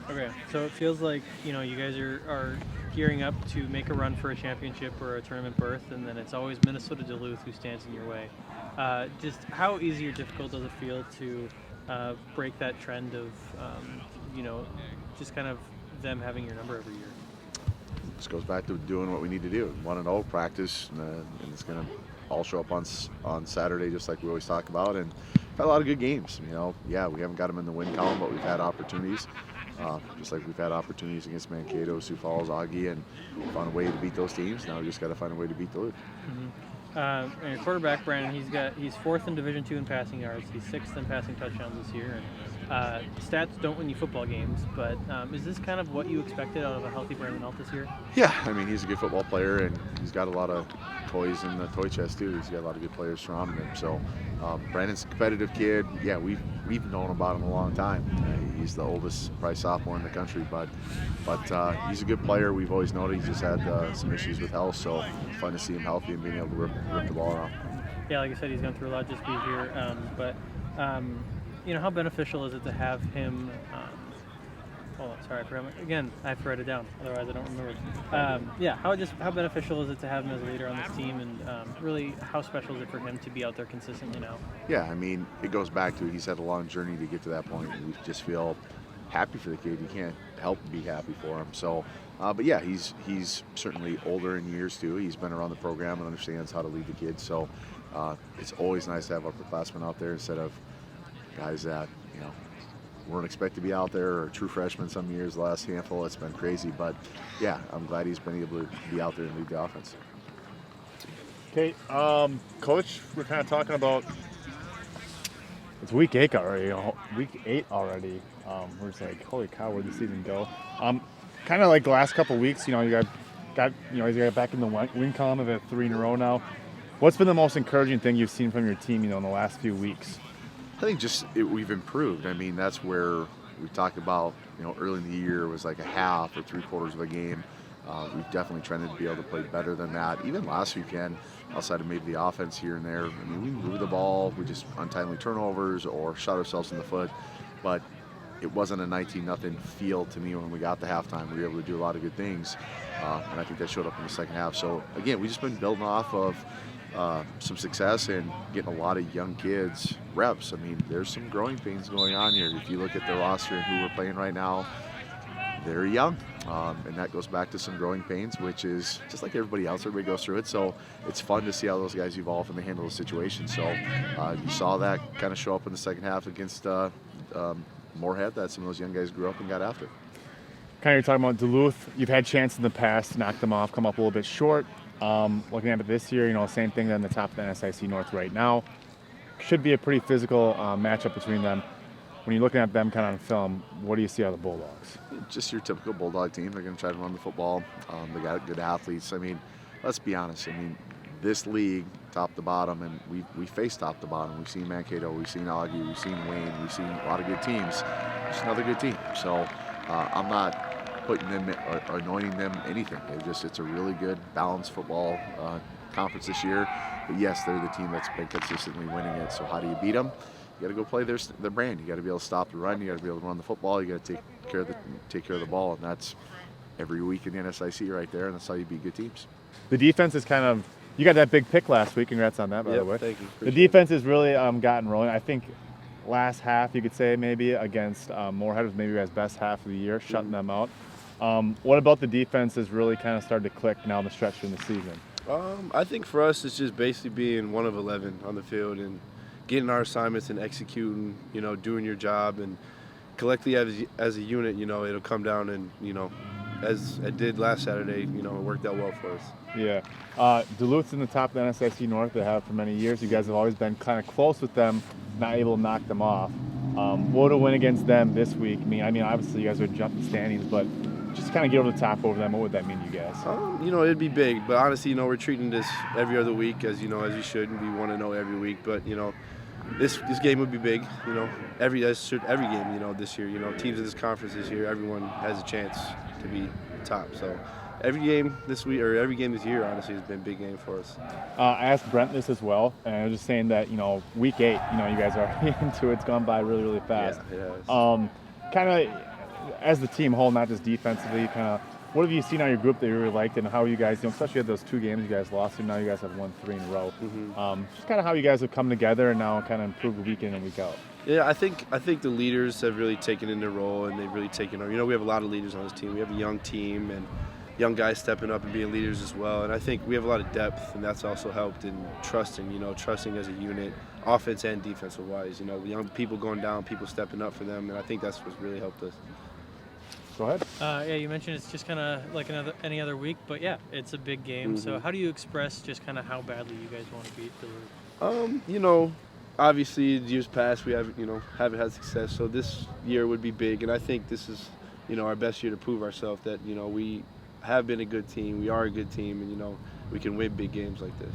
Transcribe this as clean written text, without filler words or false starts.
Okay, so it feels like you guys are gearing up to make a run for a championship or a tournament berth, and then it's always Minnesota Duluth who stands in your way. Just how easy or difficult does it feel to break that trend of you know just kind of them having your number every year? This goes back to doing what we need to do. 1-0 practice, and it's going to all show up on Saturday, just like we always talk about. And we've had a lot of good games. Yeah, we haven't got them in the win column, but we've had opportunities. Just like we've had opportunities against Mankato, Sioux Falls, Augie, and found a way to beat those teams. Now we just got to find a way to beat Duluth. And your quarterback, Brandon, he's fourth in Division II in passing yards. He's sixth in passing touchdowns this year. And stats don't win you football games, but is this kind of what you expected out of a healthy Brandon Alt this year? Yeah, I mean, he's a good football player, and he's got a lot of toys in the toy chest too. He's got a lot of good players surrounding him. So Brandon's a competitive kid. Yeah, we've known about him a long time. He's the oldest, probably sophomore in the country, but he's a good player. We've always known he's just had some issues with health, so it's fun to see him healthy and being able to rip the ball around. Yeah, like I said, he's gone through a lot just being here. But how beneficial is it to have him? Hold on, sorry, again, I have to write it down, otherwise I don't remember. How beneficial is it to have him as a leader on this team, and really, how special is it for him to be out there consistently now? Yeah, I mean, it goes back to he's had a long journey to get to that point, and we just feel happy for the kid. You can't help but be happy for him. So, but yeah, he's certainly older in years too. He's been around the program and understands how to lead the kids. So, it's always nice to have upperclassmen out there instead of guys that weren't expected to be out there, or true freshmen some years. The last handful, it's been crazy. But yeah, I'm glad he's been able to be out there and lead the offense. Okay, Coach, we're kind of talking about it's week 8 already. We're just like, holy cow, where'd the season go? Kind of like the last couple of weeks, you got back in the win column of it 3 in a row now. What's been the most encouraging thing you've seen from your team, in the last few weeks? I think we've improved. I mean, that's where we talked about, early in the year was like a half or 3/4 of a game. We've definitely trended to be able to play better than that. Even last weekend, outside of maybe the offense here and there, I mean, we moved the ball, we just untimely turnovers or shot ourselves in the foot. But it wasn't a 19-0 feel to me when we got to halftime. We were able to do a lot of good things, and I think that showed up in the second half. So again, we've just been building off of some success and getting a lot of young kids reps. I mean, there's some growing pains going on here. If you look at the roster and who we're playing right now, they're young, and that goes back to some growing pains, which is just like everybody else. Everybody goes through it, so it's fun to see how those guys evolve and they handle the situation. So you saw that kind of show up in the second half against Moorhead, that some of those young guys grew up and got after. Kind of you're talking about Duluth. You've had chances in the past to knock them off, come up a little bit short. Looking at it this year, same thing on the top of the NSIC North right now. Should be a pretty physical matchup between them. When you're looking at them kind of on film, what do you see out of the Bulldogs? Just your typical Bulldog team. They're going to try to run the football. They got good athletes. I mean, let's be honest. I mean, this league, top to bottom, and we face top to bottom. We've seen Mankato, we've seen Augie, we've seen Wayne, we've seen a lot of good teams. Just another good team. So I'm not putting them or anointing them anything. It's a really good, balanced football conference this year. But yes, they're the team that's been consistently winning it. So how do you beat them? You got to go play their brand. You got to be able to stop the run. You got to be able to run the football. You got to take care of the ball, and that's every week in the NSIC right there. And that's how you beat good teams. The defense is kind of. You got that big pick last week. Congrats on that, by the way. Thank you. The defense has really gotten rolling. I think last half, you could say maybe against Moorhead was maybe his best half of the year, shutting them out. What about the defense has really kind of started to click now in the stretch in the season? I think for us, it's just basically being 1 of 11 on the field and getting our assignments and executing, doing your job, and collectively as a unit, it'll come down and, as it did last Saturday, it worked out well for us. Yeah. Duluth's in the top of the NSIC North. They have for many years. You guys have always been kind of close with them, not able to knock them off. What would a win against them this week mean? I mean, obviously you guys would jump the standings, but just kind of get over the top over them. What would that mean to you guys? It'd be big, but honestly, we're treating this every other week as we should, and we want to know every week. But this game would be big. Every game. This year. Teams in this conference this year, everyone has a chance to be top. So every game this week or every game this year, honestly, has been a big game for us. I asked Brent this as well, and I was just saying that week 8, you guys are into it. It's gone by really, really fast. Yeah, it has. Kind of as the team whole, not just defensively, kind of what have you seen out of your group that you really liked, and how you guys, especially at those 2 games you guys lost, and now you guys have won 3 in a row. Just kind of how you guys have come together and now kind of improved week in and week out. Yeah, I think the leaders have really taken in their role, and they've really taken over. We have a lot of leaders on this team. We have a young team and young guys stepping up and being leaders as well. And I think we have a lot of depth, and that's also helped in trusting as a unit, offense and defensive wise. Young people going down, people stepping up for them, and I think that's what's really helped us. Go ahead. Yeah, you mentioned it's just kind of like any other week, but yeah, it's a big game. So how do you express just kind of how badly you guys want to beat Duluth? Obviously years past we haven't had success, so this year would be big, and I think this is our best year to prove ourselves that we have been a good team, we are a good team, and we can win big games like this.